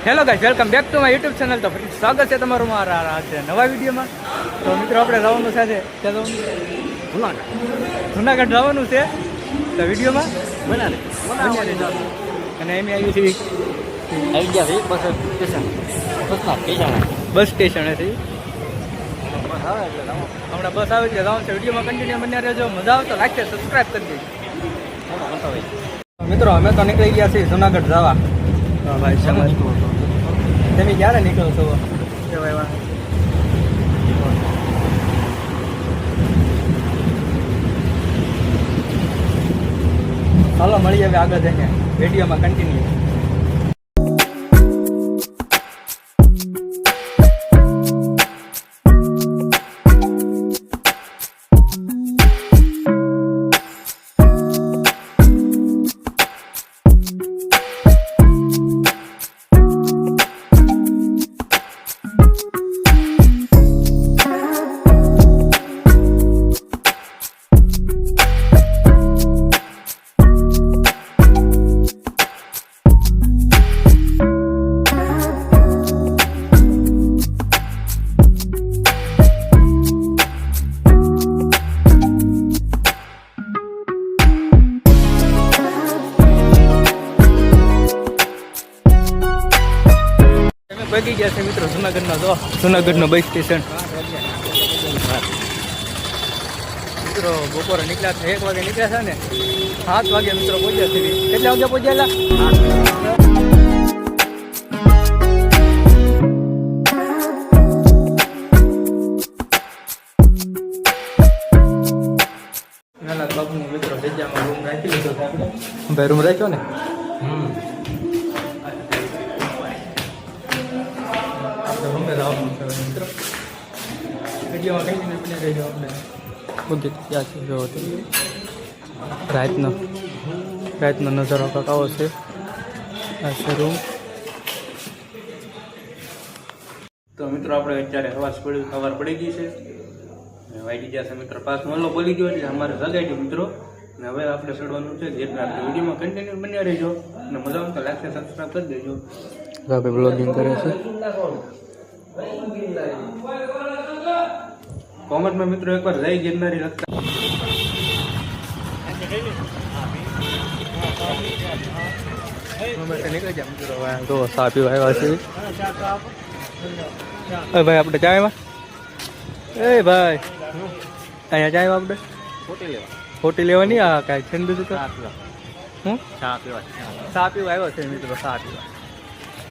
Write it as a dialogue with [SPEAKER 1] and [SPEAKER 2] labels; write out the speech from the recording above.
[SPEAKER 1] Hello guys, welcome back to my YouTube channel. તો ફરી સ્વાગત છે તમારું મારા આજે નવા વિડીયોમાં. તો મિત્રો આપણે જવાનું છે ક્યાં જવાનું? જુનાગઢ જવાનું છે. તો વિડીયોમાં અને એમ આવી છે બસ સ્ટેશન હતી. હમણાં બસ આવે છે, જવાનું છે. વિડીયોમાં કન્ટિન્યુ બન્યા રહેજો. મજા આવે તો લાઈક છે, સબસ્ક્રાઈબ કરી દેજો. મિત્રો અમે તો નીકળી ગયા છીએ જુનાગઢ જવા. ભાઈ સમજ તમે ક્યારે નીકળો છો? ચાલો મળીએ હવે આગળ જઈને વિડીયોમાં કન્ટિન્યુ. પગી ગયા છે મિત્રો જુનાગઢનો બસ સ્ટેશન. મિત્રો બપોરે નીકળ્યા છે, 1 વાગે નીકળ્યા છે ને 7 વાગે મિત્રો પહોંચ્યા છે. કેટલા વાગે પહોંચ્યા? નાના બાબુની મિત્રો જગ્યામાં રૂમ રાખી લીધો છે આપણે. ભાઈ રૂમ રાખ્યો ને? મિત્રો વિડીયોમાં કઈ બની રહેજો. આપણે બધી ક્યાં છે જો રાતનો નજારો કાંક આવો છે. આ છે રૂમ. તો મિત્રો આપણે અત્યારે સવાર પડી ગઈ છે, વાગી ગયા છે મિત્રો 5 મોલો બોલી ગયો એટલે અમારે જગાડ્યું મિત્રો. અને હવે આપણે ચડવાનું છે ગિરનાર. વિડીયોમાં કન્ટિન્યુ બન્યા રહેજો અને મજા આવે તો લાઈક અને સબસ્ક્રાઈબ કરી દેજો. ભાઈ બ્લોગિંગ કરે છે. કોમેન્ટમાં મિત્રો એકવાર જય ગિરનારી લખતા. નીકળી જાય મિત્રો. તો ચા પીવા આવ્યા છે. ભાઈ આપણે ચા આવ્યા? એ ભાઈ અહીંયા ચા આવ્યા આપણે ખોટી લેવાની. આ કાંઈ છે ને બીજું તો હું ચા પીવા આવ્યો છે મિત્રો. ચા પીવા